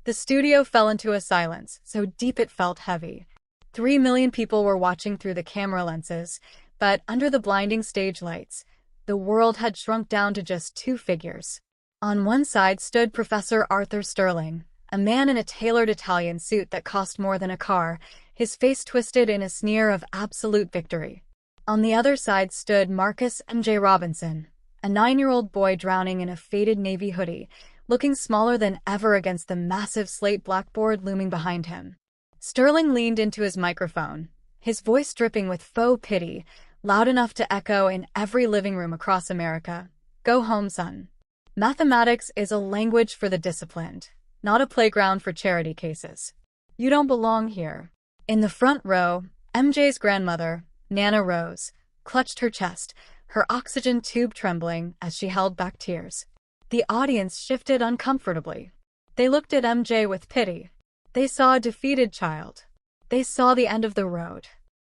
The studio fell into a silence, so deep it felt heavy. 3 million people were watching through the camera lenses, but under the blinding stage lights, the world had shrunk down to just two figures. On one side stood Professor Arthur Sterling, a man in a tailored Italian suit that cost more than a car, his face twisted in a sneer of absolute victory. On the other side stood Marcus M.J. Robinson, a 9-year-old boy drowning in a faded navy hoodie, looking smaller than ever against the massive slate blackboard looming behind him. Sterling leaned into his microphone, his voice dripping with faux pity, loud enough to echo in every living room across America. Go home, son. Mathematics is a language for the disciplined, not a playground for charity cases. You don't belong here. In the front row, MJ's grandmother, Nana Rose, clutched her chest, her oxygen tube trembling as she held back tears. The audience shifted uncomfortably. They looked at MJ with pity. They saw a defeated child. They saw the end of the road.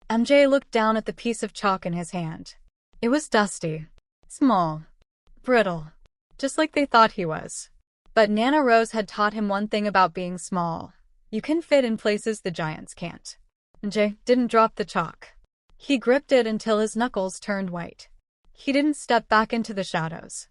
MJ looked down at the piece of chalk in his hand. It was dusty, small, brittle, just like they thought he was. But Nana Rose had taught him one thing about being small. You can fit in places the giants can't. MJ didn't drop the chalk. He gripped it until his knuckles turned white. He didn't step back into the shadows.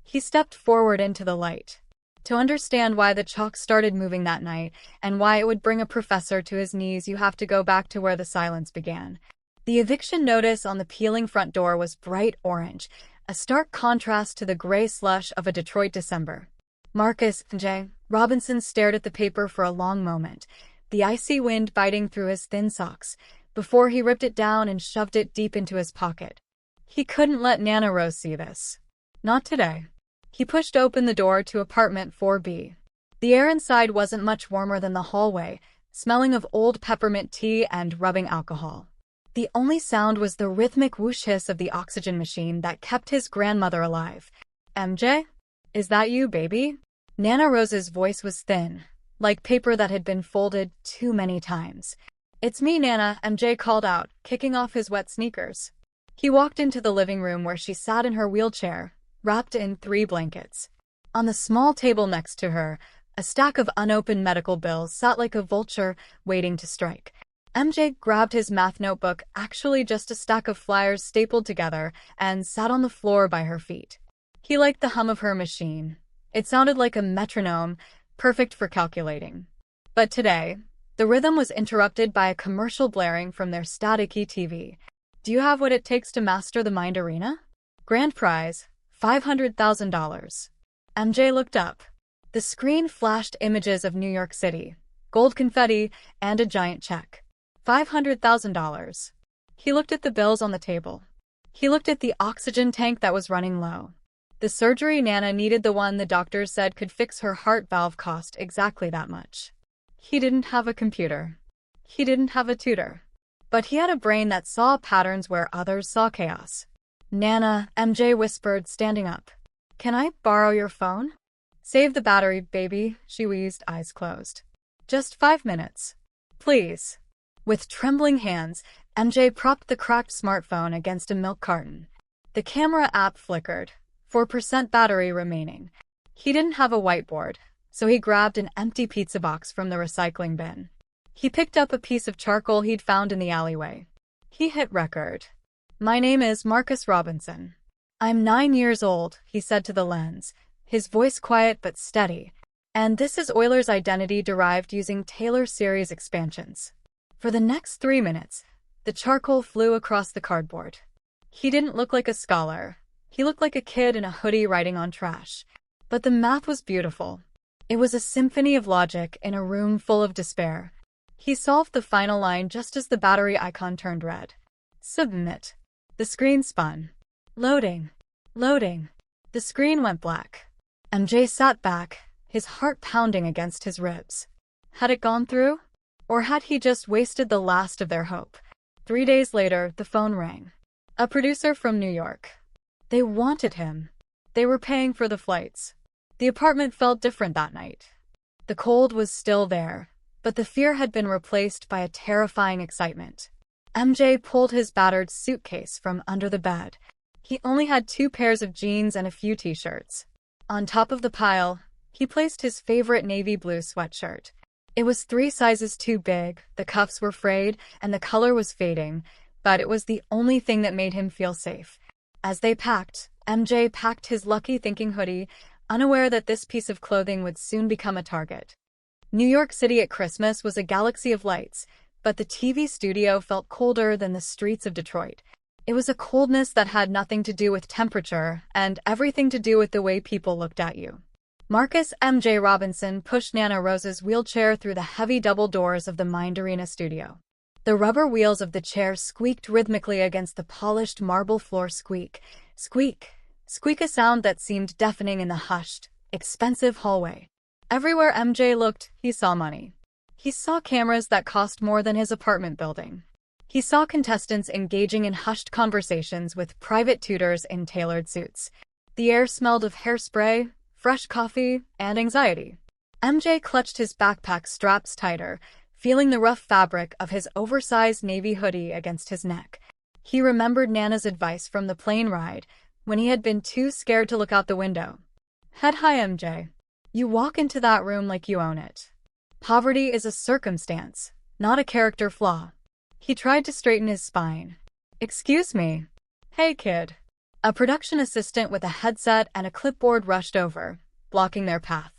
He stepped forward into the light. To understand why the chalk started moving that night, and why it would bring a professor to his knees, you have to go back to where the silence began. The eviction notice on the peeling front door was bright orange, a stark contrast to the gray slush of a Detroit December. Marcus J. Robinson stared at the paper for a long moment, the icy wind biting through his thin socks, before he ripped it down and shoved it deep into his pocket. He couldn't let Nana Rose see this. Not today. He pushed open the door to apartment 4B. The air inside wasn't much warmer than the hallway, smelling of old peppermint tea and rubbing alcohol. The only sound was the rhythmic whoosh hiss of the oxygen machine that kept his grandmother alive. MJ? Is that you, baby? Nana Rose's voice was thin, like paper that had been folded too many times. It's me, Nana, MJ called out, kicking off his wet sneakers. He walked into the living room where she sat in her wheelchair, wrapped in 3 blankets. On the small table next to her, a stack of unopened medical bills sat like a vulture waiting to strike. MJ grabbed his math notebook, actually just a stack of flyers stapled together, and sat on the floor by her feet. He liked the hum of her machine. It sounded like a metronome, perfect for calculating. But today, the rhythm was interrupted by a commercial blaring from their staticky TV. Do you have what it takes to master the mind arena? Grand prize, $500,000. MJ looked up. The screen flashed images of New York City, gold confetti, and a giant check. $500,000. He looked at the bills on the table. He looked at the oxygen tank that was running low. The surgery Nana needed, the one the doctors said could fix her heart valve, cost exactly that much. He didn't have a computer. He didn't have a tutor. But he had a brain that saw patterns where others saw chaos. Nana, MJ whispered, standing up. Can I borrow your phone? Save the battery, baby, she wheezed, eyes closed. Just 5 minutes. Please. With trembling hands, MJ propped the cracked smartphone against a milk carton. The camera app flickered. 4% battery remaining. He didn't have a whiteboard, so he grabbed an empty pizza box from the recycling bin. He picked up a piece of charcoal he'd found in the alleyway. He hit record. My name is Marcus Robinson. I'm 9 years old, he said to the lens, his voice quiet but steady. And this is Euler's identity derived using Taylor series expansions. For the next 3 minutes, the charcoal flew across the cardboard. He didn't look like a scholar. He looked like a kid in a hoodie writing on trash. But the math was beautiful. It was a symphony of logic in a room full of despair. He solved the final line just as the battery icon turned red. Submit. The screen spun. Loading. Loading. The screen went black. MJ sat back, his heart pounding against his ribs. Had it gone through? Or had he just wasted the last of their hope? 3 days later, the phone rang. A producer from New York. They wanted him. They were paying for the flights. The apartment felt different that night. The cold was still there, but the fear had been replaced by a terrifying excitement. MJ pulled his battered suitcase from under the bed. He only had 2 pairs of jeans and a few t-shirts. On top of the pile, He placed his favorite navy blue sweatshirt. It was 3 sizes too big, the cuffs were frayed, and the color was fading, but it was the only thing that made him feel safe. As they packed, MJ packed his lucky thinking hoodie, unaware that this piece of clothing would soon become a target. New York City at Christmas was a galaxy of lights, but the TV studio felt colder than the streets of Detroit. It was a coldness that had nothing to do with temperature and everything to do with the way people looked at you. Marcus M.J. Robinson pushed Nana Rose's wheelchair through the heavy double doors of the Mind Arena studio. The rubber wheels of the chair squeaked rhythmically against the polished marble floor. Squeak, squeak, squeak, a sound that seemed deafening in the hushed, expensive hallway. Everywhere MJ looked, he saw money. He saw cameras that cost more than his apartment building. He saw contestants engaging in hushed conversations with private tutors in tailored suits. The air smelled of hairspray, fresh coffee, and anxiety. MJ clutched his backpack straps tighter, feeling the rough fabric of his oversized navy hoodie against his neck. He remembered Nana's advice from the plane ride, when he had been too scared to look out the window. Head high, MJ. You walk into that room like you own it. Poverty is a circumstance, not a character flaw. He tried to straighten his spine. Excuse me. Hey, kid. A production assistant with a headset and a clipboard rushed over, blocking their path.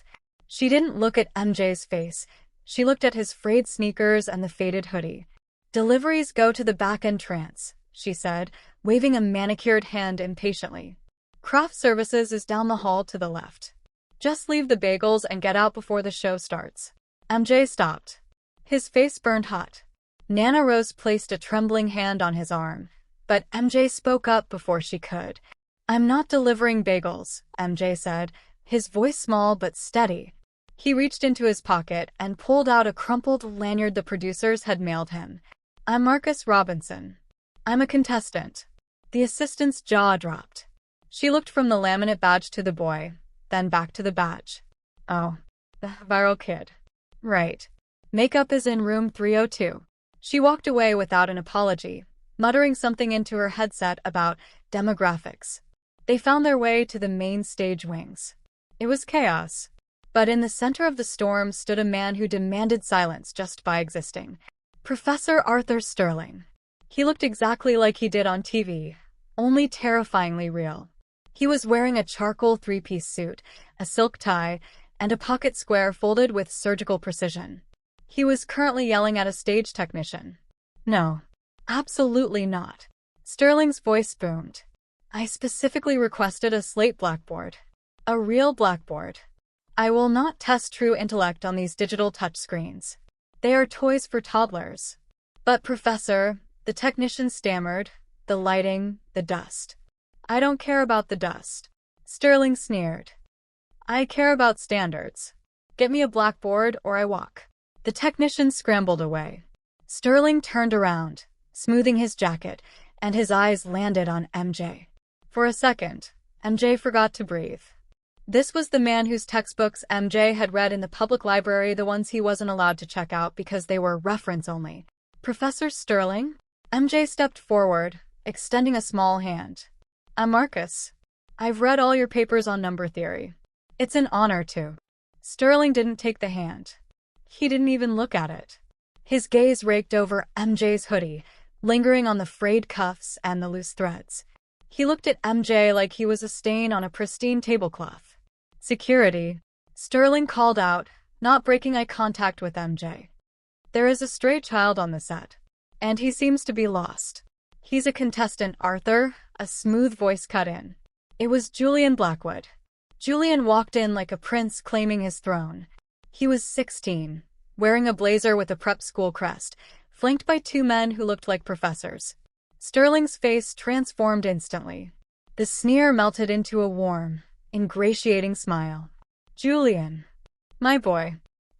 She didn't look at MJ's face. She looked at his frayed sneakers and the faded hoodie. Deliveries go to the back entrance, she said, waving a manicured hand impatiently. Craft services is down the hall to the left. Just leave the bagels and get out before the show starts. MJ stopped. His face burned hot. Nana Rose placed a trembling hand on his arm, but MJ spoke up before she could. I'm not delivering bagels, MJ said, his voice small but steady. He reached into his pocket and pulled out a crumpled lanyard the producers had mailed him. I'm Marcus Robinson. I'm a contestant. The assistant's jaw dropped. She looked from the laminate badge to the boy, then back to the badge. Oh, the viral kid. Right. Makeup is in room 302. She walked away without an apology, muttering something into her headset about demographics. They found their way to the main stage wings. It was chaos. But in the center of the storm stood a man who demanded silence just by existing. Professor Arthur Sterling. He looked exactly like he did on TV, only terrifyingly real. He was wearing a charcoal 3-piece suit, a silk tie, and a pocket square folded with surgical precision. He was currently yelling at a stage technician. No, absolutely not. Sterling's voice boomed. I specifically requested a slate blackboard. A real blackboard. I will not test true intellect on these digital touchscreens. They are toys for toddlers. But Professor, the technician stammered, the lighting, the dust. I don't care about the dust. Sterling sneered. I care about standards. Get me a blackboard or I walk. The technician scrambled away. Sterling turned around, smoothing his jacket, and his eyes landed on MJ. For a second, MJ forgot to breathe. This was the man whose textbooks MJ had read in the public library, the ones he wasn't allowed to check out because they were reference only. Professor Sterling? MJ stepped forward, extending a small hand. I'm Marcus. I've read all your papers on number theory. It's an honor to. Sterling didn't take the hand. He didn't even look at it. His gaze raked over MJ's hoodie, lingering on the frayed cuffs and the loose threads. He looked at MJ like he was a stain on a pristine tablecloth. Security, Sterling called out, not breaking eye contact with MJ. There is a stray child on the set, and he seems to be lost. He's a contestant, Arthur, a smooth voice cut in. It was Julian Blackwood. Julian walked in like a prince claiming his throne. He was 16, wearing a blazer with a prep school crest, flanked by 2 men who looked like professors. Sterling's face transformed instantly. The sneer melted into a warm, ingratiating smile. Julian. My boy.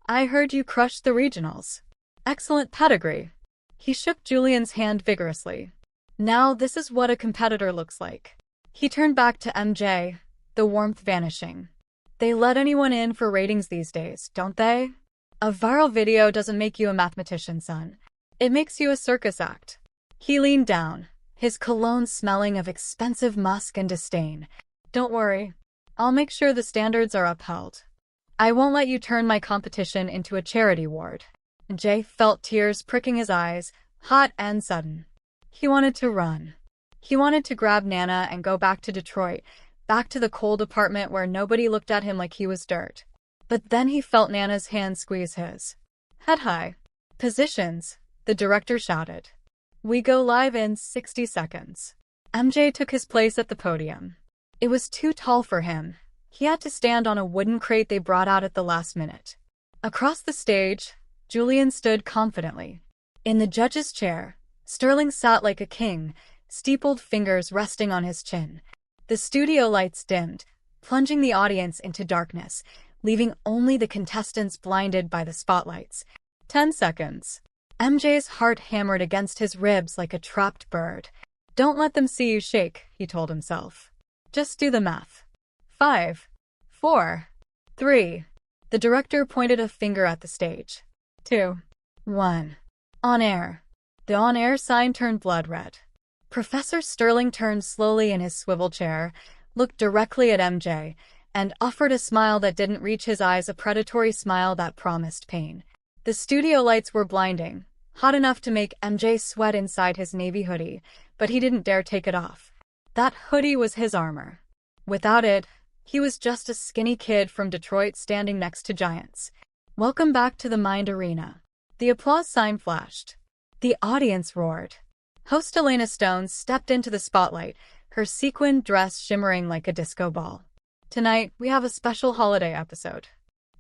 I heard you crushed the regionals. Excellent pedigree. He shook Julian's hand vigorously. Now this is what a competitor looks like. He turned back to MJ, the warmth vanishing. They let anyone in for ratings these days, don't they? A viral video doesn't make you a mathematician, son. It makes you a circus act. He leaned down, his cologne smelling of expensive musk and disdain. Don't worry. I'll make sure the standards are upheld. I won't let you turn my competition into a charity ward. Jay felt tears pricking his eyes, hot and sudden. He wanted to run. He wanted to grab Nana and go back to Detroit, back to the cold apartment where nobody looked at him like he was dirt. But then he felt Nana's hand squeeze his. Head high. Positions, the director shouted. We go live in 60 seconds. MJ took his place at the podium. It was too tall for him. He had to stand on a wooden crate they brought out at the last minute. Across the stage, Julian stood confidently. In the judge's chair, Sterling sat like a king, steepled fingers resting on his chin. The studio lights dimmed, plunging the audience into darkness, leaving only the contestants blinded by the spotlights. 10 seconds. MJ's heart hammered against his ribs like a trapped bird. Don't let them see you shake, he told himself. Just do the math. 5, 4, 3. The director pointed a finger at the stage. 2, 1. On air. The on-air sign turned blood red. Professor Sterling turned slowly in his swivel chair, looked directly at MJ, and offered a smile that didn't reach his eyes, a predatory smile that promised pain. The studio lights were blinding, hot enough to make MJ sweat inside his navy hoodie, but he didn't dare take it off. That hoodie was his armor. Without it, he was just a skinny kid from Detroit standing next to giants. Welcome back to the Mind Arena. The applause sign flashed. The audience roared. Host Elena Stone stepped into the spotlight, her sequined dress shimmering like a disco ball. Tonight, we have a special holiday episode.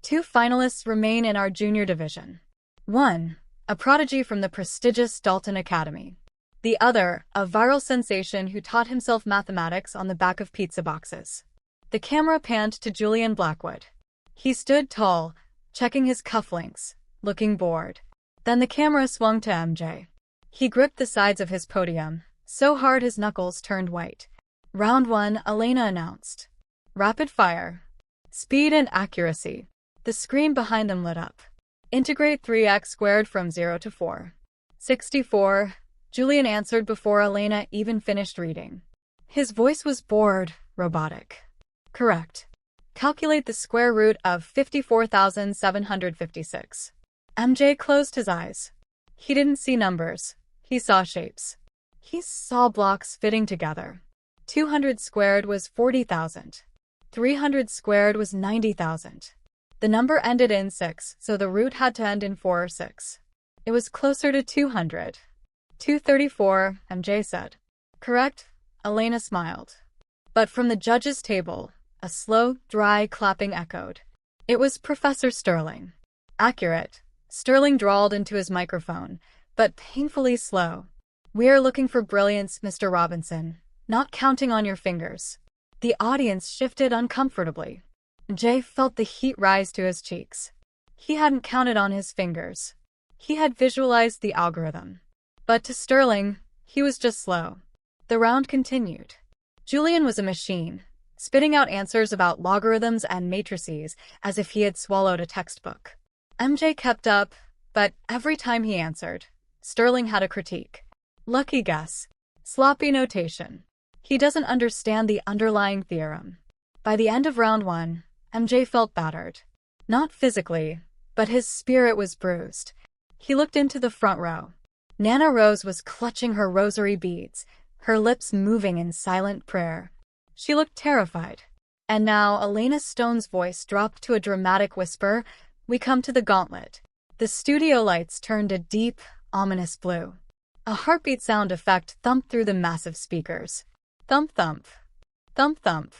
2 finalists remain in our junior division. 1, a prodigy from the prestigious Dalton Academy. The other, a viral sensation who taught himself mathematics on the back of pizza boxes. The camera panned to Julian Blackwood. He stood tall, checking his cufflinks, looking bored. Then the camera swung to MJ. He gripped the sides of his podium, so hard his knuckles turned white. Round 1, Elena announced. Rapid fire. Speed and accuracy. The screen behind them lit up. Integrate 3x squared from 0 to 4. 64. Julian answered before Elena even finished reading. His voice was bored, robotic. Correct. Calculate the square root of 54,756. MJ closed his eyes. He didn't see numbers. He saw shapes. He saw blocks fitting together. 200 squared was 40,000. 300 squared was 90,000. The number ended in 6, so the root had to end in 4 or 6. It was closer to 200. 234, MJ said. Correct? Elena smiled. But from the judge's table, a slow, dry clapping echoed. It was Professor Sterling. Accurate. Sterling drawled into his microphone, but painfully slow. We are looking for brilliance, Mr. Robinson, not counting on your fingers. The audience shifted uncomfortably. Jay felt the heat rise to his cheeks. He hadn't counted on his fingers. He had visualized the algorithm. But to Sterling, he was just slow. The round continued. Julian was a machine, spitting out answers about logarithms and matrices as if he had swallowed a textbook. MJ kept up, but every time he answered, Sterling had a critique. Lucky guess. Sloppy notation. He doesn't understand the underlying theorem. By the end of round 1, MJ felt battered. Not physically, but his spirit was bruised. He looked into the front row. Nana Rose was clutching her rosary beads, her lips moving in silent prayer. She looked terrified. And now Elena Stone's voice dropped to a dramatic whisper. We come to the gauntlet. The studio lights turned a deep, ominous blue. A heartbeat sound effect thumped through the massive speakers. Thump thump. Thump thump.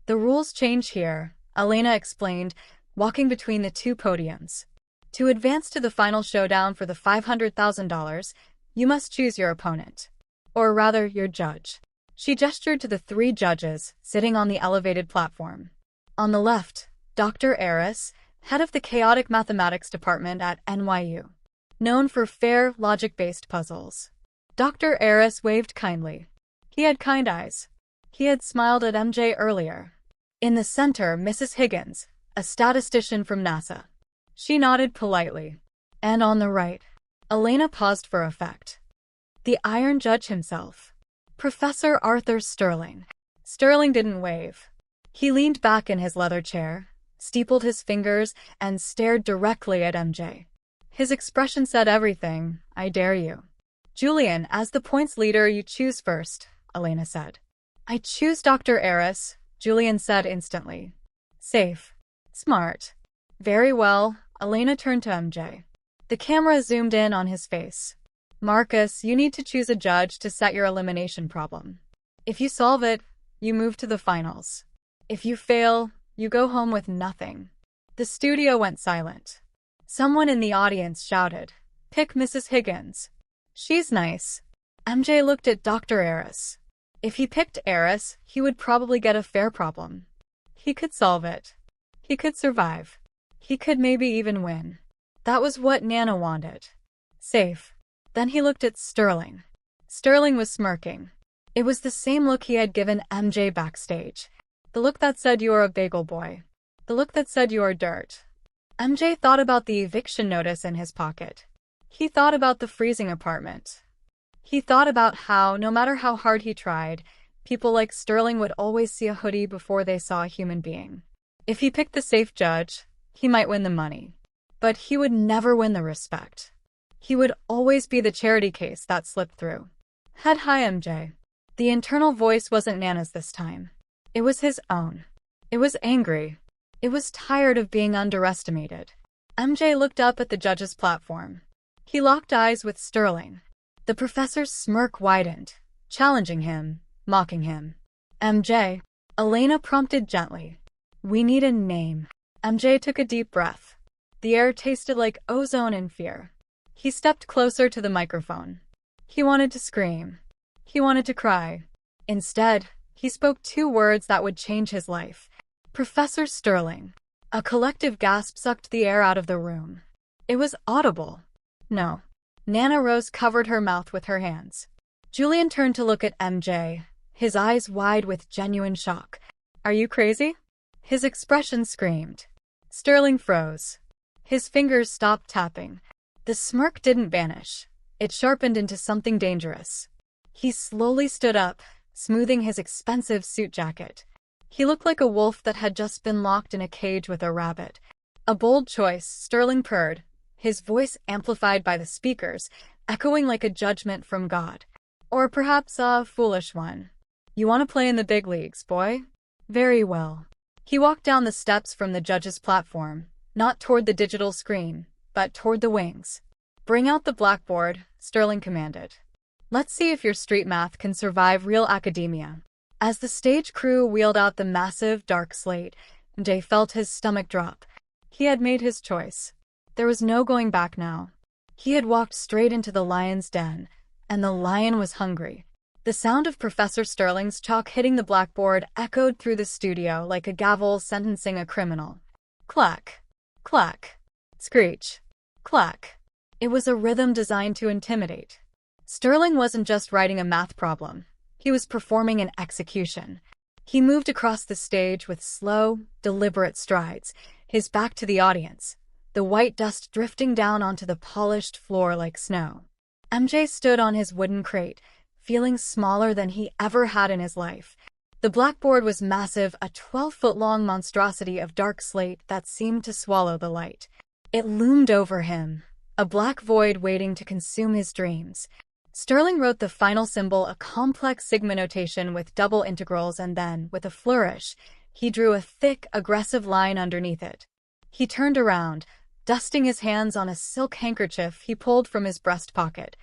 The rules change here, Elena explained, walking between the 2 podiums. To advance to the final showdown for the $500,000, you must choose your opponent. Or rather, your judge. She gestured to the 3 judges sitting on the elevated platform. On the left, Dr. Eris, head of the chaotic mathematics department at NYU, known for fair, logic-based puzzles. Dr. Eris waved kindly. He had kind eyes. He had smiled at MJ earlier. In the center, Mrs. Higgins, a statistician from NASA. She nodded politely. And on the right, Elena paused for effect. The Iron Judge himself, Professor Arthur Sterling. Sterling didn't wave. He leaned back in his leather chair, steepled his fingers, and stared directly at MJ. His expression said everything. I dare you. Julian, as the points leader, you choose first, Elena said. I choose Dr. Eris, Julian said instantly. Safe. Smart. Very well, Elena turned to MJ. The camera zoomed in on his face. Marcus, you need to choose a judge to set your elimination problem. If you solve it, you move to the finals. If you fail, you go home with nothing. The studio went silent. Someone in the audience shouted, Pick Mrs. Higgins. She's nice. MJ looked at Dr. Eris. If he picked Eris, he would probably get a fair problem. He could solve it. He could survive. He could maybe even win. That was what Nana wanted. Safe. Then he looked at Sterling. Sterling was smirking. It was the same look he had given MJ backstage. The look that said you are a bagel boy. The look that said you are dirt. MJ thought about the eviction notice in his pocket. He thought about the freezing apartment. He thought about how, no matter how hard he tried, people like Sterling would always see a hoodie before they saw a human being. If he picked the safe judge, he might win the money. But he would never win the respect. He would always be the charity case that slipped through. Head high, MJ. The internal voice wasn't Nana's this time. It was his own. It was angry. It was tired of being underestimated. MJ looked up at the judge's platform. He locked eyes with Sterling. The professor's smirk widened, challenging him, mocking him. MJ, Elena prompted gently. We need a name. MJ took a deep breath. The air tasted like ozone and fear. He stepped closer to the microphone. He wanted to scream. He wanted to cry. Instead, he spoke two words that would change his life. Professor Sterling. A collective gasp sucked the air out of the room. It was audible. No. Nana Rose covered her mouth with her hands. Julian turned to look at MJ, his eyes wide with genuine shock. Are you crazy? His expression screamed. Sterling froze. His fingers stopped tapping. The smirk didn't vanish. It sharpened into something dangerous. He slowly stood up, smoothing his expensive suit jacket. He looked like a wolf that had just been locked in a cage with a rabbit. A bold choice, Sterling purred, his voice amplified by the speakers, echoing like a judgment from God. Or perhaps a foolish one. You want to play in the big leagues, boy? Very well. He walked down the steps from the judge's platform, not toward the digital screen, but toward the wings. Bring out the blackboard, Sterling commanded. Let's see if your street math can survive real academia. As the stage crew wheeled out the massive, dark slate, Jay felt his stomach drop. He had made his choice. There was no going back now. He had walked straight into the lion's den, and the lion was hungry. The sound of Professor Sterling's chalk hitting the blackboard echoed through the studio like a gavel sentencing a criminal. Clack, clack, screech, clack. It was a rhythm designed to intimidate. Sterling wasn't just writing a math problem. He was performing an execution. He moved across the stage with slow, deliberate strides, his back to the audience, the white dust drifting down onto the polished floor like snow. MJ stood on his wooden crate, feeling smaller than he ever had in his life. The blackboard was massive, a 12-foot-long monstrosity of dark slate that seemed to swallow the light. It loomed over him, a black void waiting to consume his dreams. Sterling wrote the final symbol, a complex sigma notation with double integrals, and then, with a flourish, he drew a thick, aggressive line underneath it. He turned around, dusting his hands on a silk handkerchief he pulled from his breast pocket.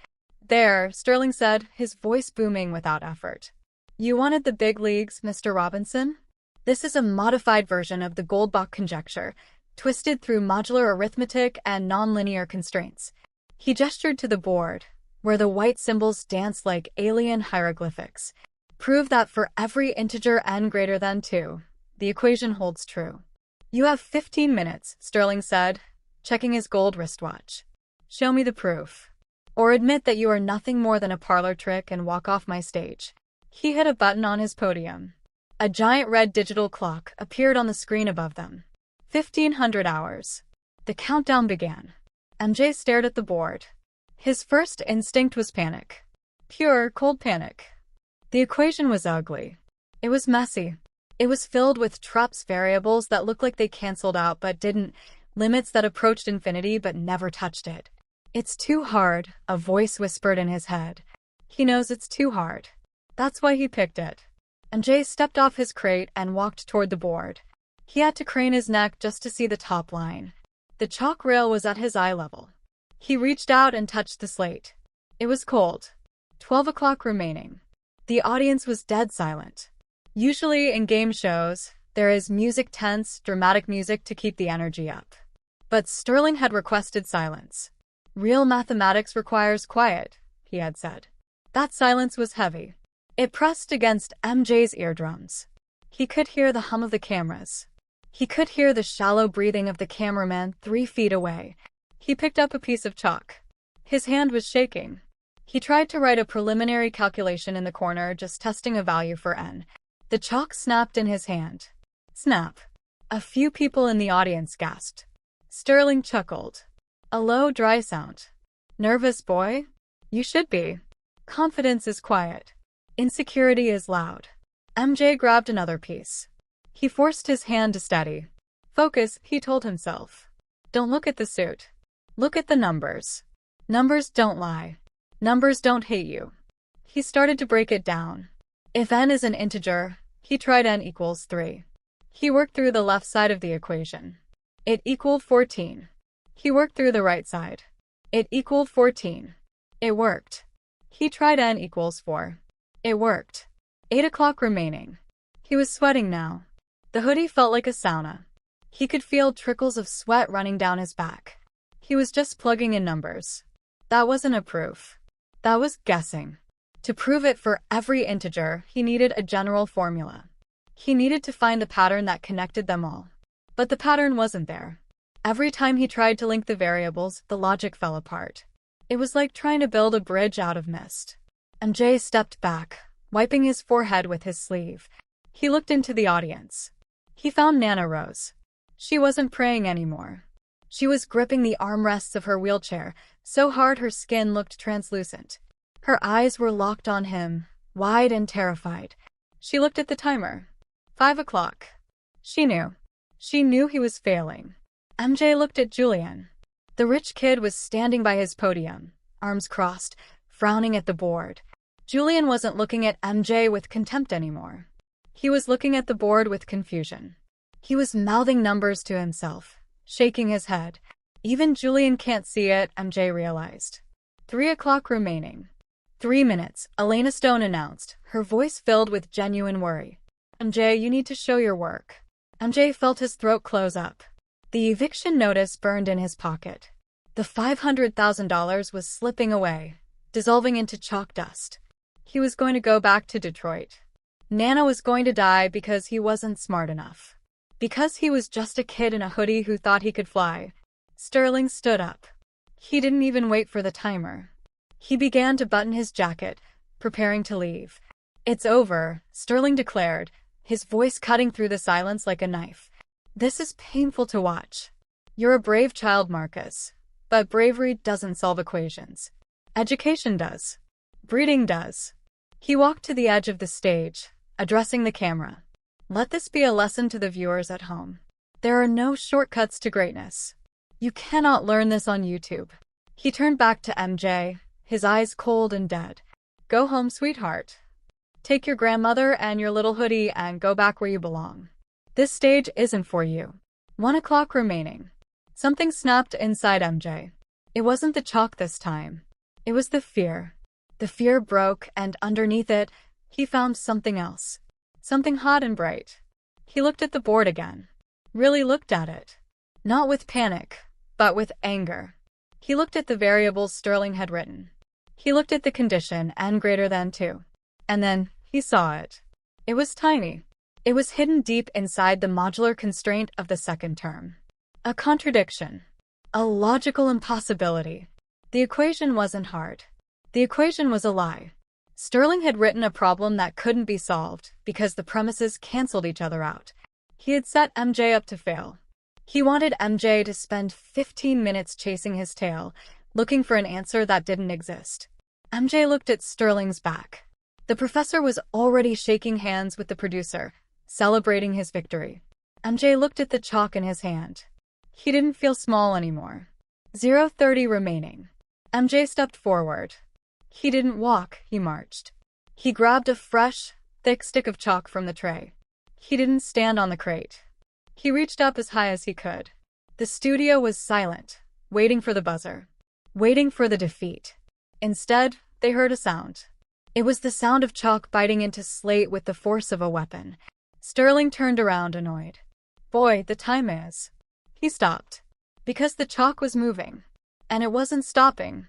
There, Sterling said, his voice booming without effort. You wanted the big leagues, Mr. Robinson? This is a modified version of the Goldbach conjecture, twisted through modular arithmetic and nonlinear constraints. He gestured to the board, where the white symbols danced like alien hieroglyphics. Prove that for every integer n greater than 2, the equation holds true. You have 15 minutes, Sterling said, checking his gold wristwatch. Show me the proof. Or admit that you are nothing more than a parlor trick and walk off my stage. He hit a button on his podium. A giant red digital clock appeared on the screen above them. 1500 hours. The countdown began. MJ stared at the board. His first instinct was panic. Pure, cold panic. The equation was ugly. It was messy. It was filled with traps, variables that looked like they canceled out but didn't, limits that approached infinity but never touched it. It's too hard, a voice whispered in his head. He knows it's too hard. That's why he picked it. MJ stepped off his crate and walked toward the board. He had to crane his neck just to see the top line. The chalk rail was at his eye level. He reached out and touched the slate. It was cold. 12 o'clock remaining. The audience was dead silent. Usually in game shows, there is music, tense, dramatic music to keep the energy up. But Sterling had requested silence. Real mathematics requires quiet, he had said. That silence was heavy. It pressed against MJ's eardrums. He could hear the hum of the cameras. He could hear the shallow breathing of the cameraman 3 feet away. He picked up a piece of chalk. His hand was shaking. He tried to write a preliminary calculation in the corner, just testing a value for n. The chalk snapped in his hand. Snap. A few people in the audience gasped. Sterling chuckled. A low, dry sound. Nervous, boy? You should be. Confidence is quiet. Insecurity is loud. MJ grabbed another piece. He forced his hand to steady. Focus, he told himself. Don't look at the suit. Look at the numbers. Numbers don't lie. Numbers don't hate you. He started to break it down. If n is an integer, he tried n equals 3. He worked through the left side of the equation. It equaled 14. He worked through the right side. It equaled 14. It worked. He tried n equals 4. It worked. 8 o'clock remaining. He was sweating now. The hoodie felt like a sauna. He could feel trickles of sweat running down his back. He was just plugging in numbers. That wasn't a proof. That was guessing. To prove it for every integer, he needed a general formula. He needed to find the pattern that connected them all. But the pattern wasn't there. Every time he tried to link the variables, the logic fell apart. It was like trying to build a bridge out of mist. MJ stepped back, wiping his forehead with his sleeve. He looked into the audience. He found Nana Rose. She wasn't praying anymore. She was gripping the armrests of her wheelchair, so hard her skin looked translucent. Her eyes were locked on him, wide and terrified. She looked at the timer. 5 o'clock. She knew. She knew he was failing. MJ looked at Julian. The rich kid was standing by his podium, arms crossed, frowning at the board. Julian wasn't looking at MJ with contempt anymore. He was looking at the board with confusion. He was mouthing numbers to himself, shaking his head. Even Julian can't see it, MJ realized. 3 o'clock remaining. 3 minutes, Elena Stone announced, her voice filled with genuine worry. MJ, you need to show your work. MJ felt his throat close up. The eviction notice burned in his pocket. The $500,000 was slipping away, dissolving into chalk dust. He was going to go back to Detroit. Nana was going to die because he wasn't smart enough. Because he was just a kid in a hoodie who thought he could fly. Sterling stood up. He didn't even wait for the timer. He began to button his jacket, preparing to leave. It's over, Sterling declared, his voice cutting through the silence like a knife. This is painful to watch. You're a brave child, Marcus. But bravery doesn't solve equations. Education does. Breeding does. He walked to the edge of the stage, addressing the camera. Let this be a lesson to the viewers at home. There are no shortcuts to greatness. You cannot learn this on YouTube. He turned back to MJ, his eyes cold and dead. Go home, sweetheart. Take your grandmother and your little hoodie and go back where you belong. This stage isn't for you. 1 o'clock remaining. Something snapped inside MJ. It wasn't the chalk this time. It was the fear. The fear broke, and underneath it, he found something else. Something hot and bright. He looked at the board again. Really looked at it. Not with panic, but with anger. He looked at the variables Sterling had written. He looked at the condition, n greater than 2. And then, he saw it. It was tiny. It was hidden deep inside the modular constraint of the second term. A contradiction. A logical impossibility. The equation wasn't hard. The equation was a lie. Sterling had written a problem that couldn't be solved because the premises canceled each other out. He had set MJ up to fail. He wanted MJ to spend 15 minutes chasing his tail, looking for an answer that didn't exist. MJ looked at Sterling's back. The professor was already shaking hands with the producer, celebrating his victory. MJ looked at the chalk in his hand. He didn't feel small anymore. 0:30 remaining. MJ stepped forward. He didn't walk, he marched. He grabbed a fresh, thick stick of chalk from the tray. He didn't stand on the crate. He reached up as high as he could. The studio was silent, waiting for the buzzer, waiting for the defeat. Instead, they heard a sound. It was the sound of chalk biting into slate with the force of a weapon. Sterling turned around, annoyed. Boy, the time is. He stopped. Because the chalk was moving. And it wasn't stopping.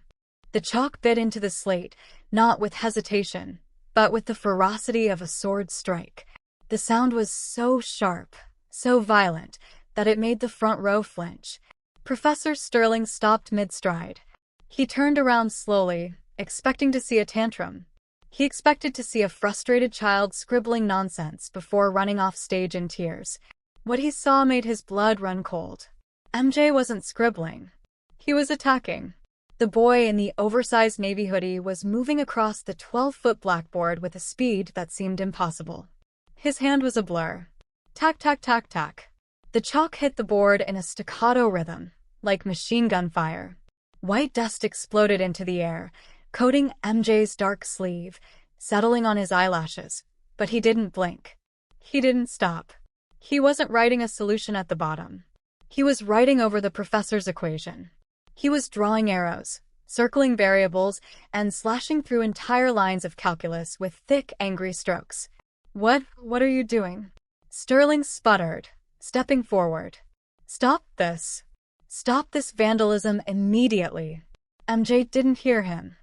The chalk bit into the slate, not with hesitation, but with the ferocity of a sword strike. The sound was so sharp, so violent, that it made the front row flinch. Professor Sterling stopped mid-stride. He turned around slowly, expecting to see a tantrum. He expected to see a frustrated child scribbling nonsense before running off stage in tears. What he saw made his blood run cold. MJ wasn't scribbling. He was attacking. The boy in the oversized navy hoodie was moving across the 12-foot blackboard with a speed that seemed impossible. His hand was a blur. Tack, tack, tack, tack. The chalk hit the board in a staccato rhythm, like machine gun fire. White dust exploded into the air, coating MJ's dark sleeve, settling on his eyelashes, but he didn't blink. He didn't stop. He wasn't writing a solution at the bottom. He was writing over the professor's equation. He was drawing arrows, circling variables, and slashing through entire lines of calculus with thick, angry strokes. What are you doing? Sterling sputtered, stepping forward. Stop this. Stop this vandalism immediately. MJ didn't hear him.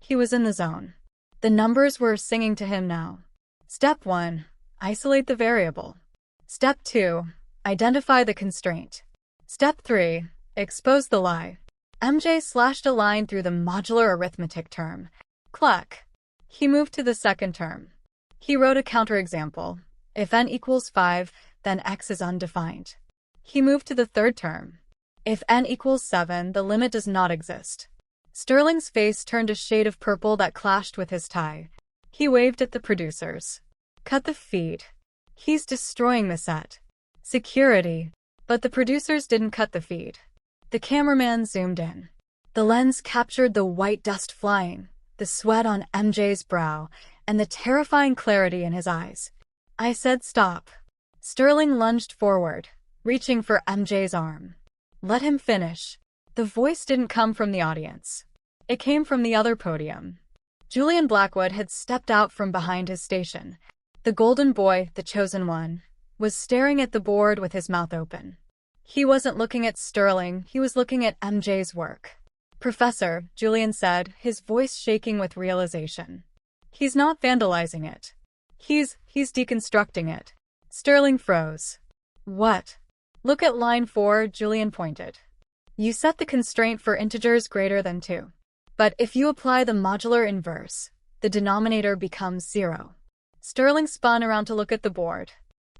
He was in the zone. The numbers were singing to him now. Step 1. Isolate the variable. Step 2. Identify the constraint. Step 3. Expose the lie. MJ slashed a line through the modular arithmetic term. Cluck. He moved to the second term. He wrote a counterexample. If n equals 5, then x is undefined. He moved to the third term. If n equals 7, the limit does not exist. Sterling's face turned a shade of purple that clashed with his tie. He waved at the producers. Cut the feed. He's destroying the set. Security. But the producers didn't cut the feed. The cameraman zoomed in. The lens captured the white dust flying, the sweat on MJ's brow, and the terrifying clarity in his eyes. I said stop. Sterling lunged forward, reaching for MJ's arm. Let him finish. The voice didn't come from the audience. It came from the other podium. Julian Blackwood had stepped out from behind his station. The golden boy, the chosen one, was staring at the board with his mouth open. He wasn't looking at Sterling, he was looking at MJ's work. Professor, Julian said, his voice shaking with realization. He's not vandalizing it. He's deconstructing it. Sterling froze. What? Look at line 4, Julian pointed. You set the constraint for integers greater than 2. But if you apply the modular inverse, the denominator becomes 0. Sterling spun around to look at the board.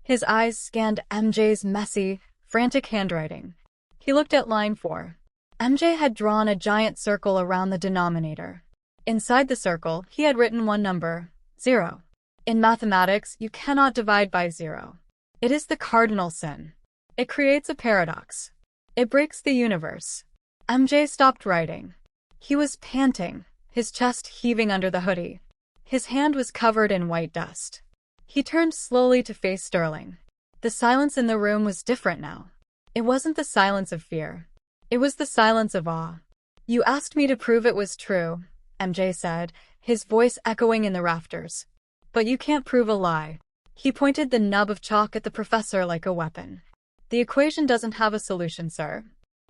His eyes scanned MJ's messy, frantic handwriting. He looked at line 4. MJ had drawn a giant circle around the denominator. Inside the circle, he had written one number, 0. In mathematics, you cannot divide by 0. It is the cardinal sin. It creates a paradox. It breaks the universe. MJ stopped writing. He was panting, his chest heaving under the hoodie. His hand was covered in white dust. He turned slowly to face Sterling. The silence in the room was different now. It wasn't the silence of fear. It was the silence of awe. You asked me to prove it was true, MJ said, his voice echoing in the rafters. But you can't prove a lie. He pointed the nub of chalk at the professor like a weapon. The equation doesn't have a solution, sir.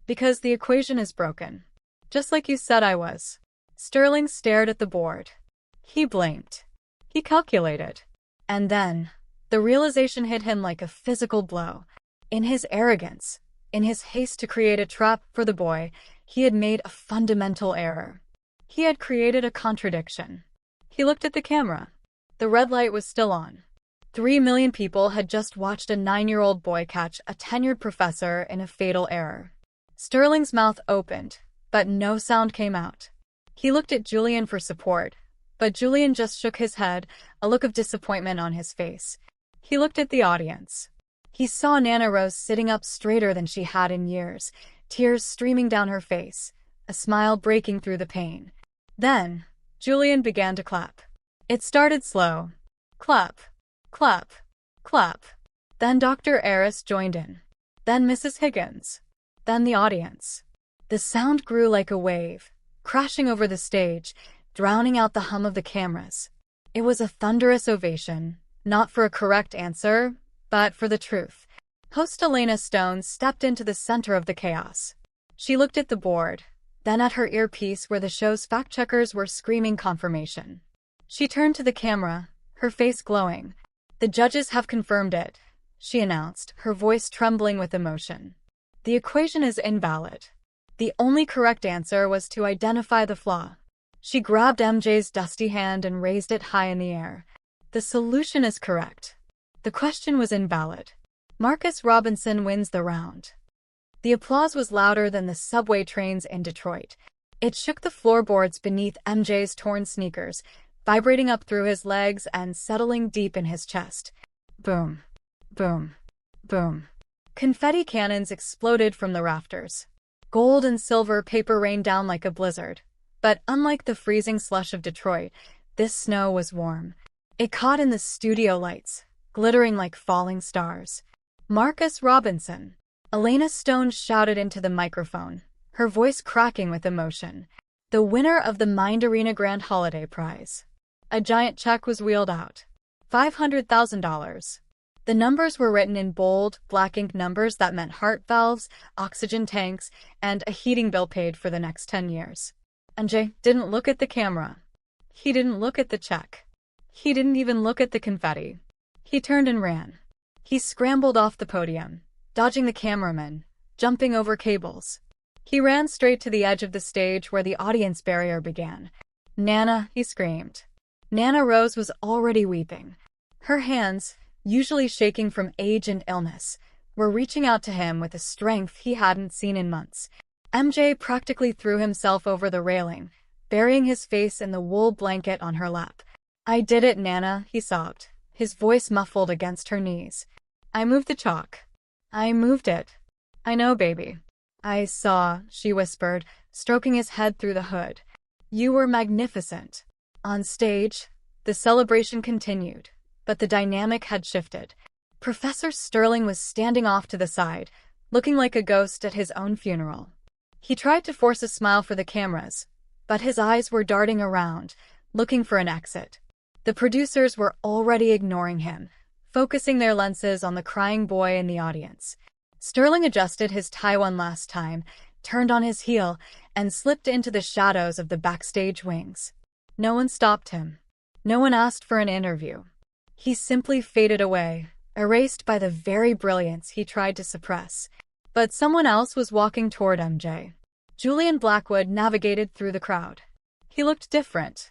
Because the equation is broken. Just like you said I was. Sterling stared at the board. He blinked. He calculated. And then, the realization hit him like a physical blow. In his arrogance, in his haste to create a trap for the boy, he had made a fundamental error. He had created a contradiction. He looked at the camera. The red light was still on. 3 million people had just watched a 9-year-old boy catch a tenured professor in a fatal error. Sterling's mouth opened, but no sound came out. He looked at Julian for support, but Julian just shook his head, a look of disappointment on his face. He looked at the audience. He saw Nana Rose sitting up straighter than she had in years, tears streaming down her face, a smile breaking through the pain. Then, Julian began to clap. It started slow. Clap, clap, clap. Then Dr. Eris joined in. Then Mrs. Higgins. Then the audience. The sound grew like a wave, crashing over the stage, drowning out the hum of the cameras. It was a thunderous ovation, not for a correct answer, but for the truth. Host Elena Stone stepped into the center of the chaos. She looked at the board, then at her earpiece where the show's fact-checkers were screaming confirmation. She turned to the camera, her face glowing. "The judges have confirmed it," she announced, her voice trembling with emotion. "The equation is invalid. The only correct answer was to identify the flaw." She grabbed MJ's dusty hand and raised it high in the air. "The solution is correct. The question was invalid. Marcus Robinson wins the round." The applause was louder than the subway trains in Detroit. It shook the floorboards beneath MJ's torn sneakers, vibrating up through his legs and settling deep in his chest. Boom, boom, boom. Confetti cannons exploded from the rafters. Gold and silver paper rained down like a blizzard. But unlike the freezing slush of Detroit, this snow was warm. It caught in the studio lights, glittering like falling stars. "Marcus Robinson," Elena Stone shouted into the microphone, her voice cracking with emotion. "The winner of the Mind Arena Grand Holiday Prize." A giant check was wheeled out. $500,000. The numbers were written in bold, black ink numbers that meant heart valves, oxygen tanks, and a heating bill paid for the next 10 years. MJ didn't look at the camera. He didn't look at the check. He didn't even look at the confetti. He turned and ran. He scrambled off the podium, dodging the cameraman, jumping over cables. He ran straight to the edge of the stage where the audience barrier began. "Nana," he screamed. Nana Rose was already weeping. Her hands, usually shaking from age and illness, were reaching out to him with a strength he hadn't seen in months. MJ practically threw himself over the railing, burying his face in the wool blanket on her lap. "I did it, Nana," he sobbed, his voice muffled against her knees. "I moved the chalk. I moved it. I know, baby." "I saw," she whispered, stroking his head through the hood. "You were magnificent." On stage, the celebration continued, but the dynamic had shifted. Professor Sterling was standing off to the side, looking like a ghost at his own funeral. He tried to force a smile for the cameras, but his eyes were darting around, looking for an exit. The producers were already ignoring him, focusing their lenses on the crying boy in the audience. Sterling adjusted his tie one last time, turned on his heel, and slipped into the shadows of the backstage wings. No one stopped him. No one asked for an interview. He simply faded away, erased by the very brilliance he tried to suppress. But someone else was walking toward MJ. Julian Blackwood navigated through the crowd. He looked different.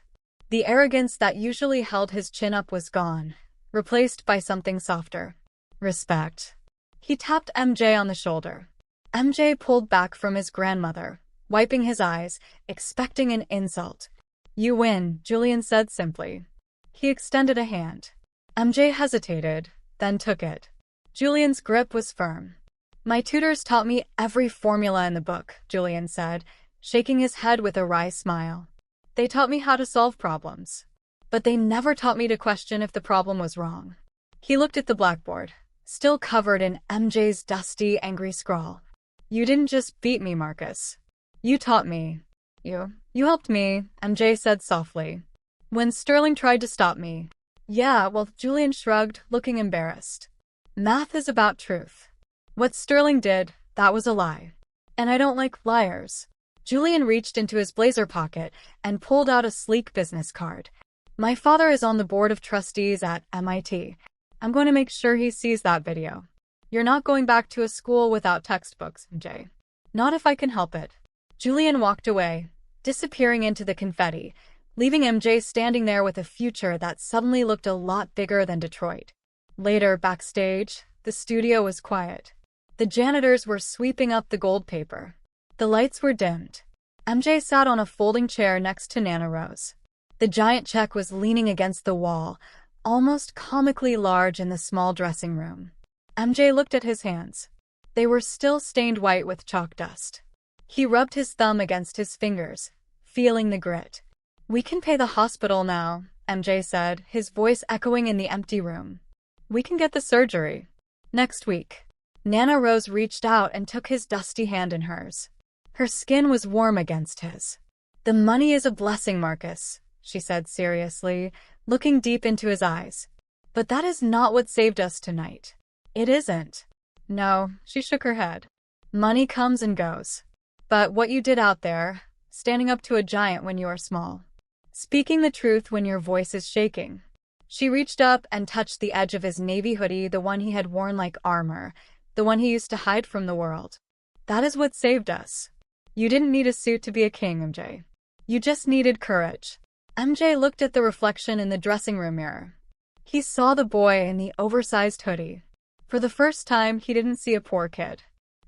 The arrogance that usually held his chin up was gone, replaced by something softer. Respect. He tapped MJ on the shoulder. MJ pulled back from his grandmother, wiping his eyes, expecting an insult. "You win," Julian said simply. He extended a hand. MJ hesitated, then took it. Julian's grip was firm. "My tutors taught me every formula in the book," Julian said, shaking his head with a wry smile. "They taught me how to solve problems. But they never taught me to question if the problem was wrong." He looked at the blackboard, still covered in MJ's dusty, angry scrawl. "You didn't just beat me, Marcus. You taught me. You helped me," MJ said softly. "When Sterling tried to stop me." "Yeah, well," Julian shrugged, looking embarrassed. "Math is about truth. What Sterling did, that was a lie. And I don't like liars." Julian reached into his blazer pocket and pulled out a sleek business card. "My father is on the board of trustees at MIT. I'm going to make sure he sees that video. You're not going back to a school without textbooks, MJ. Not if I can help it." Julian walked away, disappearing into the confetti, leaving MJ standing there with a future that suddenly looked a lot bigger than Detroit. Later, backstage, the studio was quiet. The janitors were sweeping up the gold paper. The lights were dimmed. MJ sat on a folding chair next to Nana Rose. The giant check was leaning against the wall, almost comically large in the small dressing room. MJ looked at his hands. They were still stained white with chalk dust. He rubbed his thumb against his fingers, feeling the grit. "We can pay the hospital now," MJ said, his voice echoing in the empty room. "We can get the surgery next week." Nana Rose reached out and took his dusty hand in hers. Her skin was warm against his. "The money is a blessing, Marcus," she said seriously, looking deep into his eyes. "But that is not what saved us tonight." "It isn't." "No," she shook her head. "Money comes and goes. But what you did out there, standing up to a giant when you are small. Speaking the truth when your voice is shaking." She reached up and touched the edge of his navy hoodie, the one he had worn like armor, the one he used to hide from the world. "That is what saved us. You didn't need a suit to be a king, MJ. You just needed courage." MJ looked at the reflection in the dressing room mirror. He saw the boy in the oversized hoodie. For the first time, he didn't see a poor kid.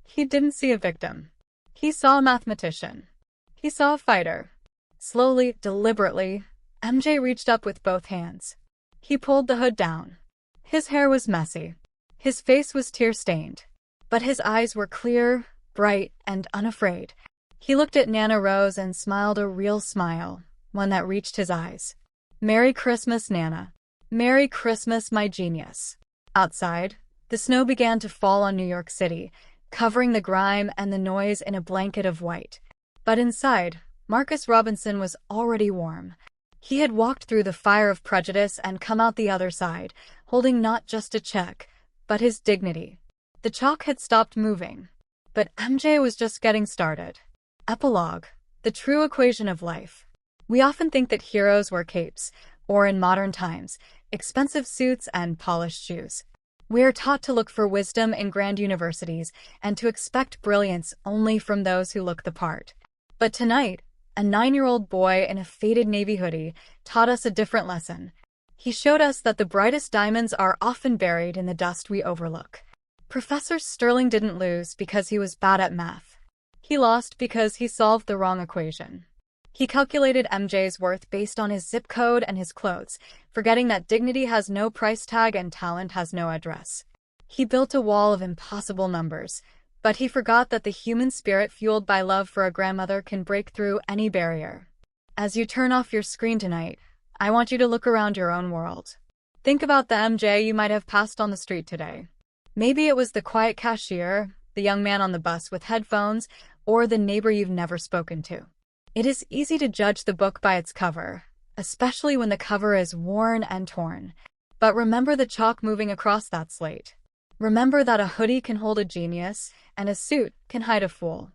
He didn't see a victim. He saw a mathematician. He saw a fighter. Slowly, deliberately, MJ reached up with both hands. He pulled the hood down. His hair was messy. His face was tear-stained. But his eyes were clear, bright, and unafraid. He looked at Nana Rose and smiled a real smile, one that reached his eyes. "Merry Christmas, Nana. Merry Christmas, my genius." Outside, the snow began to fall on New York City, covering the grime and the noise in a blanket of white. But inside, Marcus Robinson was already warm. He had walked through the fire of prejudice and come out the other side, holding not just a check, but his dignity. The chalk had stopped moving. But MJ was just getting started. Epilogue. The true equation of life. We often think that heroes wear capes, or in modern times, expensive suits and polished shoes. We are taught to look for wisdom in grand universities and to expect brilliance only from those who look the part. But tonight, a 9-year-old boy in a faded navy hoodie taught us a different lesson. He showed us that the brightest diamonds are often buried in the dust we overlook. Professor Sterling didn't lose because he was bad at math. He lost because he solved the wrong equation. He calculated MJ's worth based on his zip code and his clothes, forgetting that dignity has no price tag and talent has no address. He built a wall of impossible numbers, but he forgot that the human spirit fueled by love for a grandmother can break through any barrier. As you turn off your screen tonight, I want you to look around your own world. Think about the MJ you might have passed on the street today. Maybe it was the quiet cashier, the young man on the bus with headphones, or the neighbor you've never spoken to. It is easy to judge the book by its cover, especially when the cover is worn and torn. But remember the chalk moving across that slate. Remember that a hoodie can hold a genius, and a suit can hide a fool.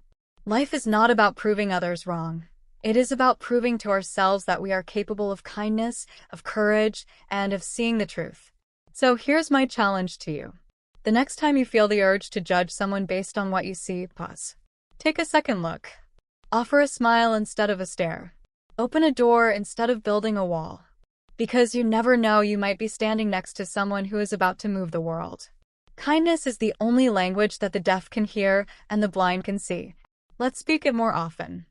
Life is not about proving others wrong. It is about proving to ourselves that we are capable of kindness, of courage, and of seeing the truth. So here's my challenge to you. The next time you feel the urge to judge someone based on what you see, pause. Take a second look. Offer a smile instead of a stare. Open a door instead of building a wall. Because you never know, you might be standing next to someone who is about to move the world. Kindness is the only language that the deaf can hear and the blind can see. Let's speak it more often.